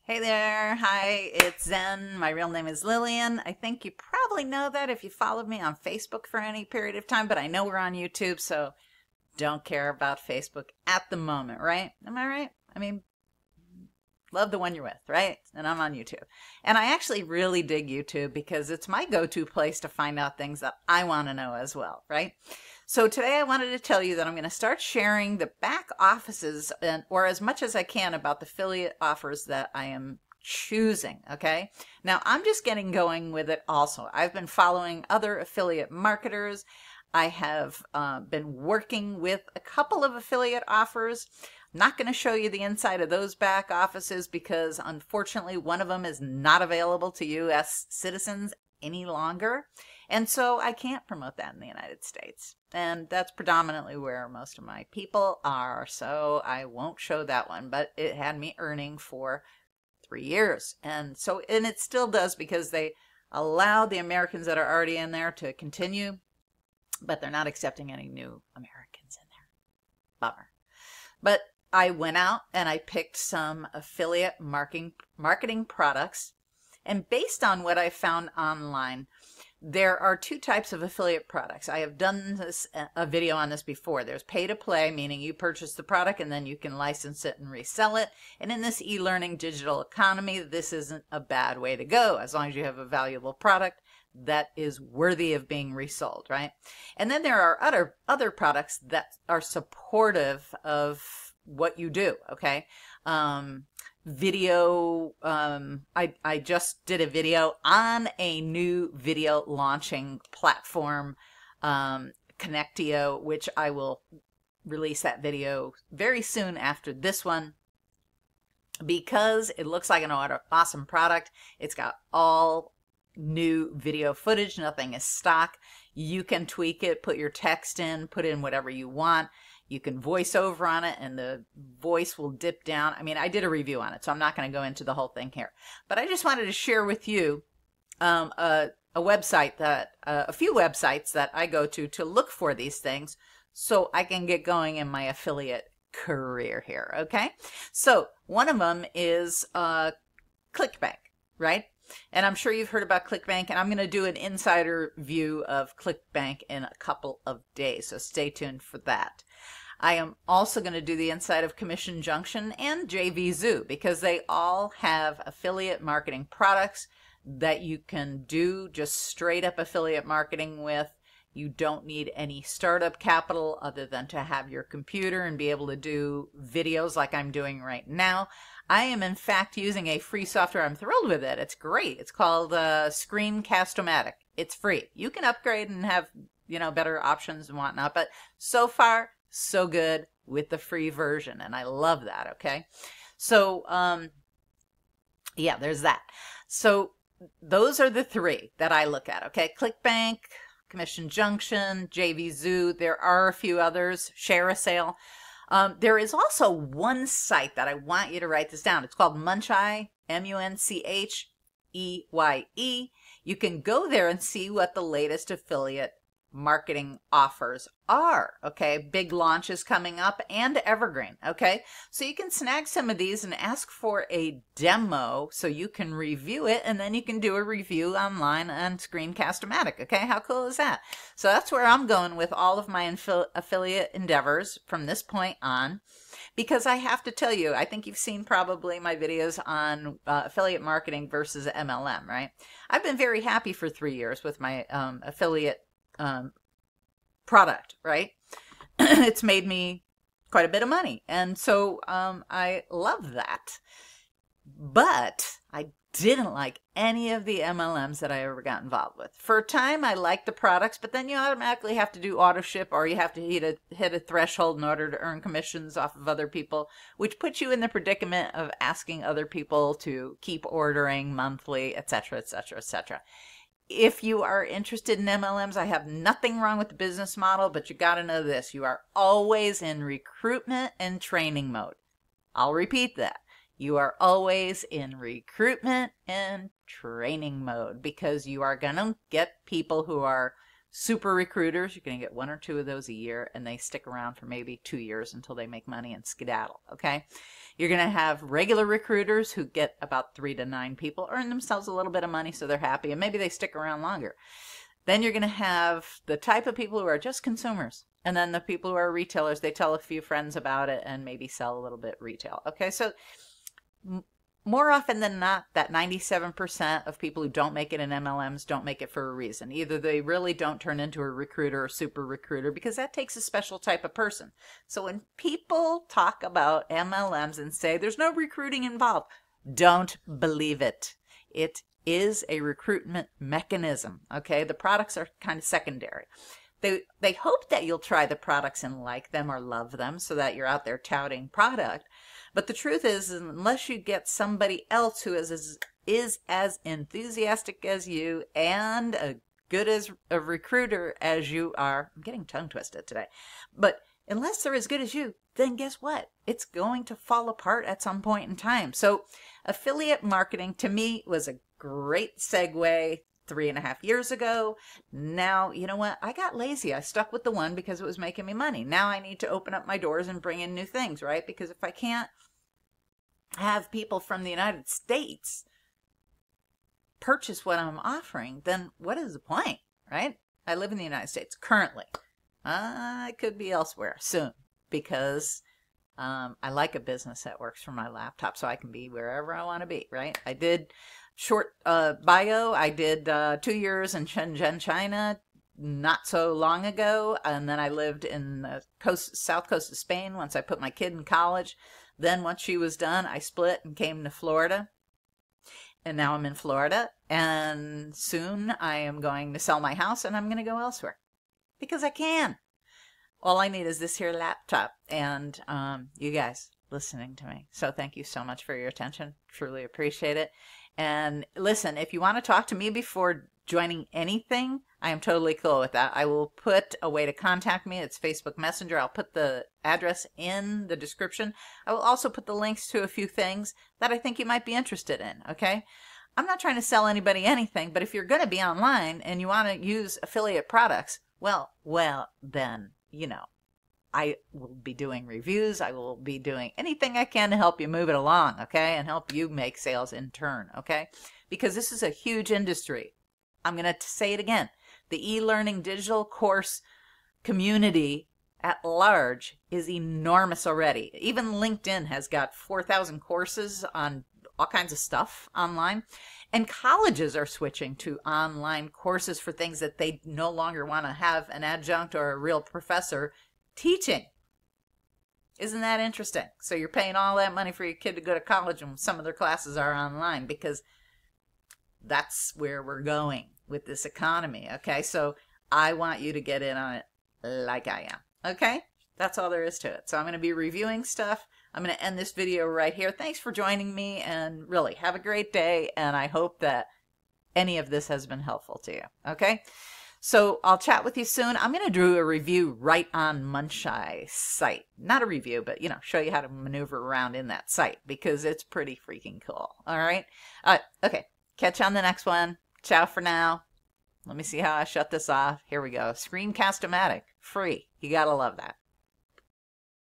Hey there. Hi, it's Zen. My real name is Lillian. I think you probably know that if you followed me on Facebook for any period of time, but I know we're on YouTube, so don't care about Facebook at the moment, right? Am I right? I mean, love the one you're with, right? And I'm on YouTube. And I actually really dig YouTube because it's my go-to place to find out things that I want to know as well, right? So today I wanted to tell you that I'm going to start sharing the back offices or as much as I can about the affiliate offers that I am choosing. Okay. Now I'm just getting going with it also. I've been following other affiliate marketers. I have been working with a couple of affiliate offers. I'm not going to show you the inside of those back offices because unfortunately one of them is not available to U.S. citizens any longer. And so I can't promote that in the United States. And that's predominantly where most of my people are. So I won't show that one, but it had me earning for 3 years. And it still does because they allow the Americans that are already in there to continue, but they're not accepting any new Americans in there. Bummer. But I went out and I picked some affiliate marketing products. And based on what I found online, there are two types of affiliate products. I have done a video on this before. There's pay to play, meaning you purchase the product and then you can license it and resell it. And in this e-learning digital economy, this isn't a bad way to go as long as you have a valuable product that is worthy of being resold, right? And then there are other products that are supportive of what you do, okay? Video, I just did a video on a new video launching platform, Connectio, which I will release that video very soon after this one because it looks like an awesome product. It's got all new video footage. Nothing is stock. You can tweak it, put your text in, put in whatever you want. You can voice over on it and the voice will dip down. I mean, I did a review on it, so I'm not going to go into the whole thing here. But I just wanted to share with you a website a few websites that I go to look for these things so I can get going in my affiliate career here, okay? So one of them is ClickBank, right? And I'm sure you've heard about ClickBank, and I'm going to do an insider view of ClickBank in a couple of days, so stay tuned for that. I am also going to do the inside of Commission Junction and JVZoo because they all have affiliate marketing products that you can do just straight up affiliate marketing with. You don't need any startup capital other than to have your computer and be able to do videos like I'm doing right now. I am in fact using a free software. I'm thrilled with it. It's great. It's called Screencast-O-Matic. It's free. You can upgrade and have, better options and whatnot, but so far so good with the free version, and I love that. Okay, so yeah, there's that. So those are the three that I look at. Okay, ClickBank, Commission Junction, JVZoo. There are a few others. ShareASale. There is also one site that I want you to write this down. It's called Muncheye, Muncheye. You can go there and see what the latest affiliate marketing offers are. Okay, big launches coming up and evergreen. Okay, so you can snag some of these and ask for a demo so you can review it, and then you can do a review online on Screencast-O-Matic. Okay, how cool is that? So that's where I'm going with all of my affiliate endeavors from this point on, because I have to tell you, I think you've seen probably my videos on affiliate marketing versus MLM, right? I've been very happy for 3 years with my affiliate product, right? It's made me quite a bit of money. And so I love that. But I didn't like any of the MLMs that I ever got involved with. For a time, I liked the products, but then you automatically have to do auto ship or you have to hit a threshold in order to earn commissions off of other people, which puts you in the predicament of asking other people to keep ordering monthly, etc., etc., etc. If you are interested in MLMs, I have nothing wrong with the business model, but you got to know this. You are always in recruitment and training mode. I'll repeat that. You are always in recruitment and training mode because you are going to get people who are super recruiters. You're going to get 1 or 2 of those a year, and they stick around for maybe 2 years until they make money and skedaddle, okay? You're going to have regular recruiters who get about 3 to 9 people, earn themselves a little bit of money so they're happy, and maybe they stick around longer. Then you're going to have the type of people who are just consumers. And then the people who are retailers, they tell a few friends about it and maybe sell a little bit retail. Okay, so more often than not, that 97% of people who don't make it in MLMs don't make it for a reason. Either they really don't turn into a recruiter or super recruiter, because that takes a special type of person. So when people talk about MLMs and say there's no recruiting involved, don't believe it. It is a recruitment mechanism, okay? The products are kind of secondary. They hope that you'll try the products and like them or love them so that you're out there touting product. But the truth is, unless you get somebody else who is as enthusiastic as you and as good as a recruiter as you are, I'm getting tongue twisted today, but unless they're as good as you, then guess what? It's going to fall apart at some point in time. So affiliate marketing to me was a great segue 3.5 years ago. Now, you know what? I got lazy. I stuck with the one because it was making me money. Now I need to open up my doors and bring in new things, right? Because if I can't have people from the United States purchase what I'm offering, then what is the point, right? I live in the United States currently. I could be elsewhere soon because I like a business that works from my laptop so I can be wherever I want to be, right? I did short bio. I did 2 years in Shenzhen, China, not so long ago. And then I lived in the south coast of Spain once I put my kid in college. Then once she was done, I split and came to Florida. And now I'm in Florida. And soon I am going to sell my house and I'm going to go elsewhere. Because I can. All I need is this here laptop and you guys listening to me. So thank you so much for your attention. Truly appreciate it. And listen, if you want to talk to me before joining anything, I am totally cool with that. I will put a way to contact me. It's Facebook Messenger. I'll put the address in the description. I will also put the links to a few things that I think you might be interested in, okay? I'm not trying to sell anybody anything, but if you're going to be online and you want to use affiliate products, well, then, you know, I will be doing reviews. I will be doing anything I can to help you move it along, okay? And help you make sales in turn, okay? Because this is a huge industry. I'm going to say it again. The e-learning digital course community at large is enormous already. Even LinkedIn has got 4,000 courses on all kinds of stuff online. And colleges are switching to online courses for things that they no longer want to have an adjunct or a real professor teaching. Isn't that interesting? So you're paying all that money for your kid to go to college and some of their classes are online because that's where we're going with this economy, okay? So I want you to get in on it like I am, okay? That's all there is to it. So I'm going to be reviewing stuff. I'm going to end this video right here. Thanks for joining me and really have a great day. And I hope that any of this has been helpful to you, okay? So I'll chat with you soon. I'm going to do a review right on Munchai's site. Not a review, but, you know, show you how to maneuver around in that site because it's pretty freaking cool. All right? Okay. Catch you on the next one. Ciao for now. Let me see how I shut this off. Here we go. Screencast-O-Matic. Free. You got to love that.